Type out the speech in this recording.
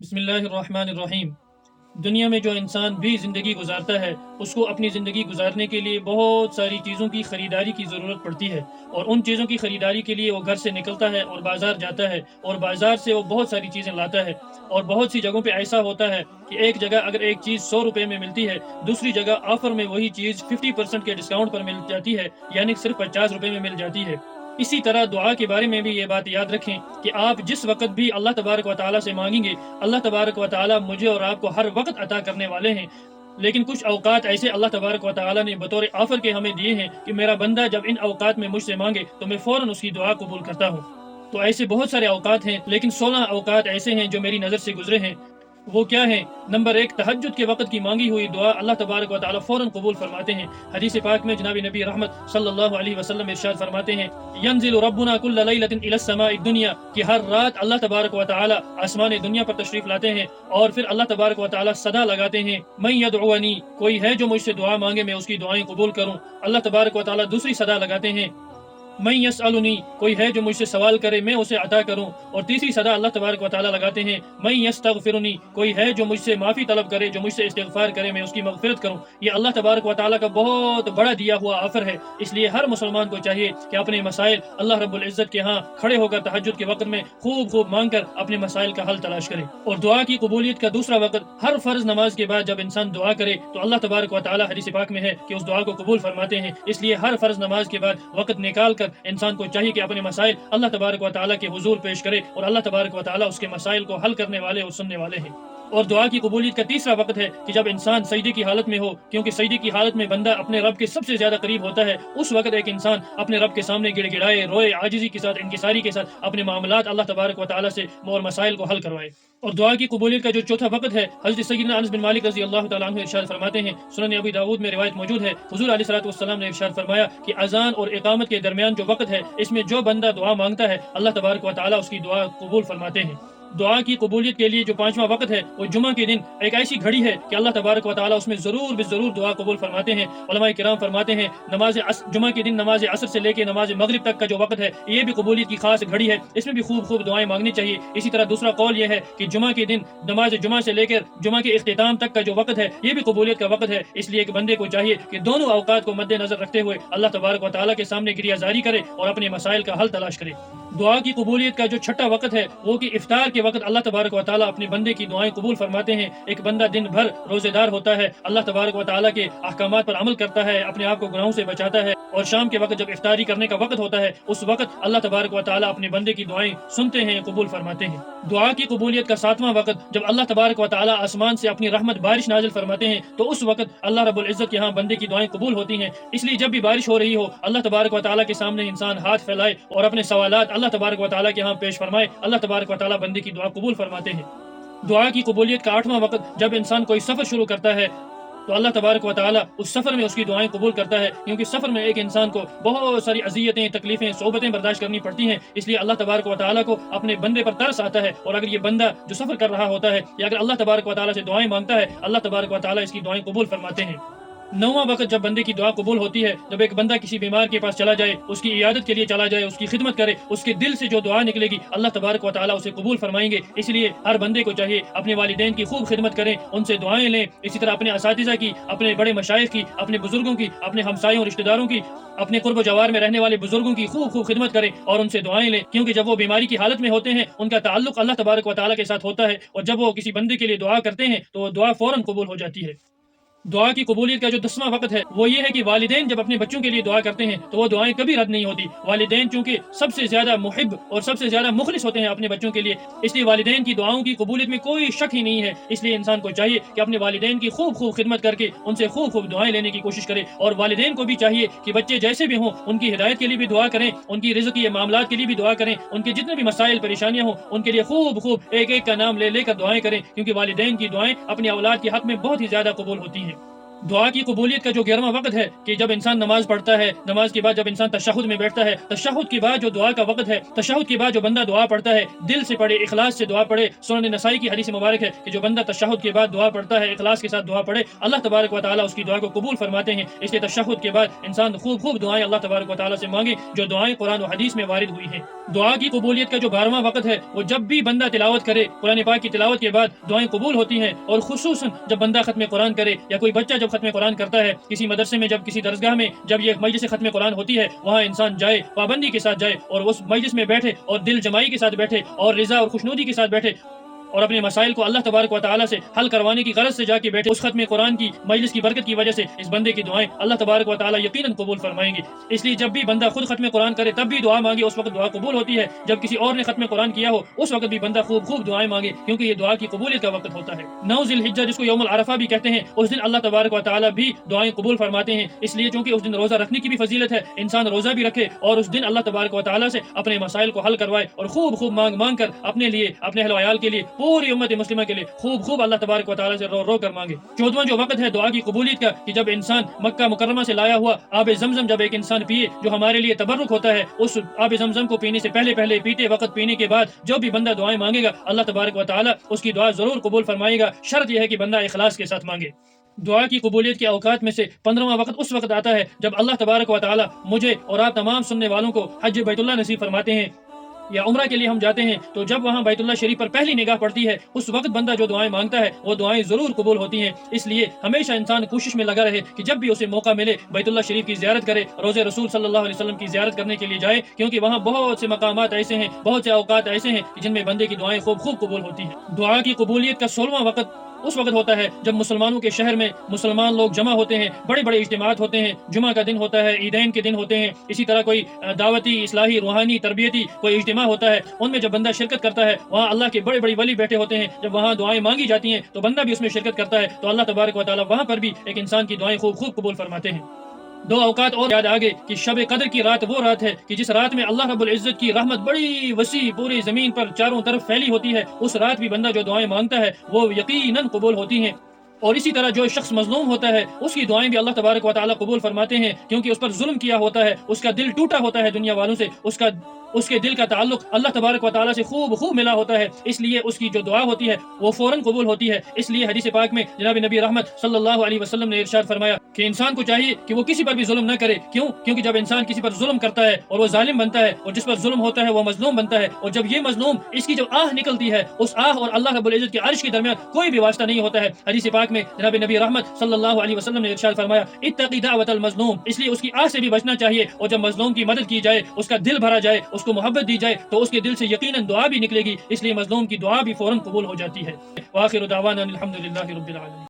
بسم اللہ الرحمن الرحیم۔ دنیا میں جو انسان بھی زندگی گزارتا ہے اس کو اپنی زندگی گزارنے کے لیے بہت ساری چیزوں کی خریداری کی ضرورت پڑتی ہے، اور ان چیزوں کی خریداری کے لیے وہ گھر سے نکلتا ہے اور بازار جاتا ہے، اور بازار سے وہ بہت ساری چیزیں لاتا ہے۔ اور بہت سی جگہوں پہ ایسا ہوتا ہے کہ ایک جگہ اگر ایک چیز 100 روپے میں ملتی ہے، دوسری جگہ آفر میں وہی چیز 50% کے ڈسکاؤنٹ پر مل جاتی ہے، یعنی صرف 50 روپے میں مل جاتی ہے۔ اسی طرح دعا کے بارے میں بھی یہ بات یاد رکھیں کہ آپ جس وقت بھی اللہ تبارک و تعالیٰ سے مانگیں گے، اللہ تبارک و تعالیٰ مجھے اور آپ کو ہر وقت عطا کرنے والے ہیں۔ لیکن کچھ اوقات ایسے اللہ تبارک و تعالیٰ نے بطور آفر کے ہمیں دیے ہیں کہ میرا بندہ جب ان اوقات میں مجھ سے مانگے تو میں فوراً اس کی دعا قبول کرتا ہوں۔ تو ایسے بہت سارے اوقات ہیں، لیکن 16 اوقات ایسے ہیں جو میری نظر سے گزرے ہیں۔ وہ کیا ہیں؟ نمبر 1، تہجد کے وقت کی مانگی ہوئی دعا اللہ تبارک و تعالیٰ فوراً قبول فرماتے ہیں۔ حدیث پاک میں جناب نبی رحمت صلی اللہ علیہ وسلم ارشاد فرماتے ہیں، ینزل ربنا کل لیلۃ الی السماء الدنیا، کہ ہر رات اللہ تبارک و تعالیٰ آسمان دنیا پر تشریف لاتے ہیں، اور پھر اللہ تبارک و تعالیٰ صدا لگاتے ہیں، من یدعونی، کوئی ہے جو مجھ سے دعا مانگے میں اس کی دعائیں قبول کروں۔ اللہ تبارک و تعالیٰ دوسری صدا لگاتے ہیں، من یسألنی، کوئی ہے جو مجھ سے سوال کرے میں اسے عطا کروں۔ اور تیسری صدا اللہ تبارک و تعالیٰ لگاتے ہیں، من یستغفرنی، کوئی ہے جو مجھ سے معافی طلب کرے، جو مجھ سے استغفار کرے میں اس کی مغفرت کروں۔ یہ اللہ تبارک و تعالیٰ کا بہت بڑا دیا ہوا آفر ہے، اس لیے ہر مسلمان کو چاہیے کہ اپنے مسائل اللہ رب العزت کے ہاں کھڑے ہو کر تہجد کے وقت میں خوب مانگ کر اپنے مسائل کا حل تلاش کرے۔ اور دعا کی قبولیت کا دوسرا وقت، ہر فرض نماز کے بعد جب انسان دعا کرے تو اللہ تبارک و تعالیٰ حدیث پاک میں ہے کہ اس دعا کو قبول فرماتے ہیں۔ اس لیے ہر فرض نماز کے بعد وقت نکال کر انسان کو چاہیے کہ اپنے مسائل اللہ تبارک و تعالیٰ کے حضور پیش کرے، اور اللہ تبارک و تعالیٰ اس کے مسائل کو حل کرنے والے اور سننے والے ہیں۔ اور دعا کی قبولیت کا تیسرا وقت ہے کہ جب انسان سجدے کی حالت میں ہو، کیونکہ سجدے کی حالت میں بندہ اپنے رب کے سب سے زیادہ قریب ہوتا ہے۔ اس وقت ایک انسان اپنے رب کے سامنے گڑ گڑائے، روئے، عاجزی کے ساتھ، انکساری کے ساتھ اپنے معاملات اللہ تبارک و تعالیٰ سے اور مسائل کو حل کروائے۔ اور دعا کی قبولیت کا جو چوتھا وقت ہے، حضرت سیدنا انس بن مالک رضی اللہ تعالیٰ عنہ ارشاد فرماتے ہیں، سنن ابی داؤد میں روایت موجود ہے، حضور علیہ الصلوۃ والسلام نے ارشاد فرمایا کہ اذان اور اقامت کے درمیان جو وقت ہے، اس میں جو بندہ دعا مانگتا ہے اللہ تبارک و تعالیٰ اس کی دعا قبول فرماتے ہیں۔ دعا کی قبولیت کے لیے جو پانچواں وقت ہے وہ جمعہ کے دن ایک ایسی گھڑی ہے کہ اللہ تبارک و تعالیٰ اس میں ضرور دعا قبول فرماتے ہیں۔ علماء کرام فرماتے ہیں جمعہ کے دن نماز عصر سے لے کے نماز مغرب تک کا جو وقت ہے یہ بھی قبولیت کی خاص گھڑی ہے، اس میں بھی خوب دعائیں مانگنی چاہیے۔ اسی طرح دوسرا قول یہ ہے کہ جمعہ کے دن نماز جمعہ سے لے کر جمعہ کے اختتام تک کا جو وقت ہے یہ بھی قبولیت کا وقت ہے۔ اس لیے ایک بندے کو چاہیے کہ دونوں اوقات کو مد نظر رکھتے ہوئے اللہ تبارک و تعالیٰ کے سامنے گریہ زاری کرے اور اپنے مسائل کا حل تلاش کرے۔ دعا کی قبولیت کا جو چھٹا وقت ہے وہ کہ افطار کے وقت اللہ تبارک و تعالیٰ اپنے بندے کی دعائیں قبول فرماتے ہیں۔ ایک بندہ دن بھر روزے دار ہوتا ہے، اللہ تبارک و تعالیٰ کے احکامات پر عمل کرتا ہے، اپنے آپ کو گناہوں سے بچاتا ہے، اور شام کے وقت جب افطاری کرنے کا وقت ہوتا ہے اس وقت اللہ تبارک و تعالیٰ اپنے بندے کی دعائیں سنتے ہیں، قبول فرماتے ہیں۔ دعا کی قبولیت کا ساتواں وقت جب اللہ تبارک و تعالیٰ آسمان سے اپنی رحمت بارش نازل فرماتے ہیں تو اس وقت اللہ رب العزت کے ہاں بندے کی دعائیں قبول ہوتی ہیں۔ اس لیے جب بھی بارش ہو رہی ہو اللہ تبارک و تعالیٰ کے سامنے انسان ہاتھ پھیلائے اور اپنے سوالات اللہ تبارک و تعالیٰ کے ہاں پیش فرمائے، اللہ تبارک و تعالیٰ بندے کی دعا قبول فرماتے ہیں۔ دعا کی قبولیت کا آٹھواں وقت جب انسان کوئی سفر شروع کرتا ہے تو اللہ تبارک و تعالیٰ اس سفر میں اس کی دعائیں قبول کرتا ہے، کیونکہ سفر میں ایک انسان کو بہت ساری اذیتیں، تکلیفیں، صعوبتیں برداشت کرنی پڑتی ہیں۔ اس لیے اللہ تبارک و تعالیٰ کو اپنے بندے پر ترس آتا ہے، اور اگر یہ بندہ جو سفر کر رہا ہوتا ہے یا اگر اللہ تبارک و تعالیٰ سے دعائیں مانگتا ہے اللہ تبارک و تعالیٰ اس کی دعائیں قبول فرماتے ہیں۔ نواں وقت جب بندے کی دعا قبول ہوتی ہے، جب ایک بندہ کسی بیمار کے پاس چلا جائے، اس کی عیادت کے لیے چلا جائے، اس کی خدمت کرے، اس کے دل سے جو دعا نکلے گی اللہ تبارک و تعالیٰ اسے قبول فرمائیں گے۔ اس لیے ہر بندے کو چاہیے اپنے والدین کی خوب خدمت کریں، ان سے دعائیں لیں، اسی طرح اپنے اساتذہ کی، اپنے بڑے مشائخ کی، اپنے بزرگوں کی، اپنے ہمسایوں رشتہ داروں کی، اپنے قرب و جوار میں رہنے والے بزرگوں کی خوب خدمت کریں اور ان سے دعائیں لیں، کیونکہ جب وہ بیماری کی حالت میں ہوتے ہیں ان کا تعلق اللہ تبارک و تعالیٰ کے ساتھ ہوتا ہے، اور جب وہ کسی بندے کے لیے دعا کرتے ہیں تو وہ دعا فوراً قبول ہو جاتی ہے۔ دعا کی قبولیت کا جو 10واں وقت ہے وہ یہ ہے کہ والدین جب اپنے بچوں کے لیے دعا کرتے ہیں تو وہ دعائیں کبھی رد نہیں ہوتی۔ والدین چونکہ سب سے زیادہ محب اور سب سے زیادہ مخلص ہوتے ہیں اپنے بچوں کے لیے، اس لیے والدین کی دعاؤں کی قبولیت میں کوئی شک ہی نہیں ہے۔ اس لیے انسان کو چاہیے کہ اپنے والدین کی خوب خدمت کر کے ان سے خوب دعائیں لینے کی کوشش کرے، اور والدین کو بھی چاہیے کہ بچے جیسے بھی ہوں ان کی ہدایت کے لیے بھی دعا کریں، ان کی رزق کے معاملات کے لیے بھی دعا کریں، ان کے جتنے بھی مسائل پریشانیاں ہوں ان کے لیے خوب ایک کا نام لے کر دعائیں کریں، کیونکہ والدین کی دعائیں اپنی اولاد کے حق میں بہت ہی زیادہ قبول ہوتی ہیں۔ دعا کی قبولیت کا جو 11واں وقت ہے کہ جب انسان نماز پڑھتا ہے، نماز کے بعد جب انسان تشہد میں بیٹھتا ہے، تشہد کے بعد جو دعا کا وقت ہے، تشہد کے بعد جو بندہ دعا پڑھتا ہے، دل سے پڑھے، اخلاص سے دعا پڑھے۔ سنن نسائی کی حدیث مبارک ہے کہ جو بندہ تشہد کے بعد دعا پڑھتا ہے، اخلاص کے ساتھ دعا پڑھے، اللہ تبارک و تعالیٰ اس کی دعا کو قبول فرماتے ہیں۔ اس لیے تشہد کے بعد انسان خوب دعائیں اللہ تبارک و تعالیٰ سے مانگے، جو دعائیں قرآن و حدیث میں وارد ہوئی ہیں۔ دعا کی قبولیت کا جو 12واں وقت ہے، وہ جب بھی بندہ تلاوت کرے، قرآن پاک کی تلاوت کے بعد دعائیں قبول ہوتی ہیں، اور خصوصاً جب بندہ ختم قرآن کرے یا کوئی بچہ جب ختم قرآن کرتا ہے، کسی مدرسے میں، جب کسی درسگاہ میں جب یہ مجلس ختم قرآن ہوتی ہے، وہاں انسان جائے، پابندی کے ساتھ جائے اور اس مجلس میں بیٹھے اور دل جمائی کے ساتھ بیٹھے اور رضا اور خوشنودی کے ساتھ بیٹھے اور اپنے مسائل کو اللہ تبارک و تعالیٰ سے حل کروانے کی غرض سے جا کے بیٹھے۔ اس ختم قرآن کی مجلس کی برکت کی وجہ سے اس بندے کی دعائیں اللہ تبارک و تعالیٰ یقیناً قبول فرمائیں گے۔ اس لیے جب بھی بندہ خود ختم قرآن کرے تب بھی دعا مانگے، اس وقت دعا قبول ہوتی ہے۔ جب کسی اور نے ختم قرآن کیا ہو اس وقت بھی بندہ خوب دعائیں مانگے، کیونکہ یہ دعا کی قبولیت کا وقت ہوتا ہے۔ 9 ذی الحجہ جس کو یوم العرفہ بھی کہتے ہیں، اس دن اللہ تبارک و تعالیٰ بھی دعائیں قبول فرماتے ہیں، اس لیے چونکہ اس دن روزہ رکھنے کی بھی فضیلت ہے، انسان روزہ بھی رکھے اور اس دن اللہ تبارک و تعالیٰ سے اپنے مسائل کو حل کروائے اور خوب مانگ کر اپنے لیے، اپنے اہل و عیال کے لیے، پوری امت مسلمہ کے لیے خوب اللہ تبارک و تعالیٰ سے رو کر مانگے۔ 14واں جو وقت ہے دعا کی قبولیت کا کہ جب انسان مکہ مکرمہ سے لایا ہوا آب زمزم جب ایک انسان پیے، جو ہمارے لیے تبرک ہوتا ہے، اس آب زمزم کو پینے سے پہلے پیتے وقت، پینے کے بعد جو بھی بندہ دعائیں مانگے گا اللہ تبارک و تعالیٰ اس کی دعا ضرور قبول فرمائے گا۔ شرط یہ ہے کہ بندہ اخلاص کے ساتھ مانگے۔ دعا کی قبولیت کے اوقات میں سے 15واں وقت اس وقت آتا ہے جب اللہ تبارک و تعالیٰ مجھے اور آپ تمام سننے والوں کو حج بیت اللہ نصیب فرماتے ہیں یا عمرہ کے لیے ہم جاتے ہیں، تو جب وہاں بیت اللہ شریف پر پہلی نگاہ پڑتی ہے اس وقت بندہ جو دعائیں مانگتا ہے وہ دعائیں ضرور قبول ہوتی ہیں۔ اس لیے ہمیشہ انسان کوشش میں لگا رہے کہ جب بھی اسے موقع ملے بیت اللہ شریف کی زیارت کرے، روضہ رسول صلی اللہ علیہ وسلم کی زیارت کرنے کے لیے جائے، کیونکہ وہاں بہت سے مقامات ایسے ہیں، بہت سے اوقات ایسے ہیں جن میں بندے کی دعائیں خوب قبول ہوتی ہیں۔ دعا کی قبولیت کا 16واں وقت اس وقت ہوتا ہے جب مسلمانوں کے شہر میں مسلمان لوگ جمع ہوتے ہیں، بڑے اجتماعات ہوتے ہیں، جمعہ کا دن ہوتا ہے، عیدین کے دن ہوتے ہیں، اسی طرح کوئی دعوتی، اصلاحی، روحانی، تربیتی کوئی اجتماع ہوتا ہے، ان میں جب بندہ شرکت کرتا ہے، وہاں اللہ کے بڑے ولی بیٹھے ہوتے ہیں، جب وہاں دعائیں مانگی جاتی ہیں تو بندہ بھی اس میں شرکت کرتا ہے، تو اللہ تبارک و تعالیٰ وہاں پر بھی ایک انسان کی دعائیں خوب قبول فرماتے ہیں۔ 2 اوقات اور یاد آگے کہ شب قدر کی رات وہ رات ہے کہ جس رات میں اللہ رب العزت کی رحمت بڑی وسیع پوری زمین پر چاروں طرف پھیلی ہوتی ہے، اس رات بھی بندہ جو دعائیں مانگتا ہے وہ یقیناً قبول ہوتی ہیں۔ اور اسی طرح جو شخص مظلوم ہوتا ہے اس کی دعائیں بھی اللہ تبارک و تعالیٰ قبول فرماتے ہیں، کیونکہ اس پر ظلم کیا ہوتا ہے، اس کا دل ٹوٹا ہوتا ہے دنیا والوں سے، اس کے دل کا تعلق اللہ تبارک و تعالیٰ سے خوب ملا ہوتا ہے، اس لیے اس کی جو دعا ہوتی ہے وہ فوراً قبول ہوتی ہے۔ اس لیے حدیث پاک میں جناب نبی رحمت صلی اللہ علیہ وسلم نے ارشاد فرمایا کہ انسان کو چاہیے کہ وہ کسی پر بھی ظلم نہ کرے۔ کیونکہ جب انسان کسی پر ظلم کرتا ہے اور وہ ظالم بنتا ہے، اور جس پر ظلم ہوتا ہے وہ مظلوم بنتا ہے، اور جب یہ مظلوم اس کی جب آہ نکلتی ہے، اس آہ اور اللہ رب العزت کے عرش کے درمیان کوئی بھی واسطہ نہیں ہوتا ہے۔ حدیث پاک میں جناب نبی رحمت صلی اللہ علیہ وسلم نے ارشاد فرمایا اتقی دعوت المظلوم، اس لیے اس کی آہ سے بھی بچنا چاہیے، اور جب مظلوم کی مدد کی جائے، اس کا دل بھرا جائے، اس کو محبت دی جائے تو اس کے دل سے یقیناً دعا بھی نکلے گی، اس لیے مظلوم کی دعا بھی فوراً قبول ہو جاتی ہے۔ وآخر دعوانا الحمد للہ رب العالمین۔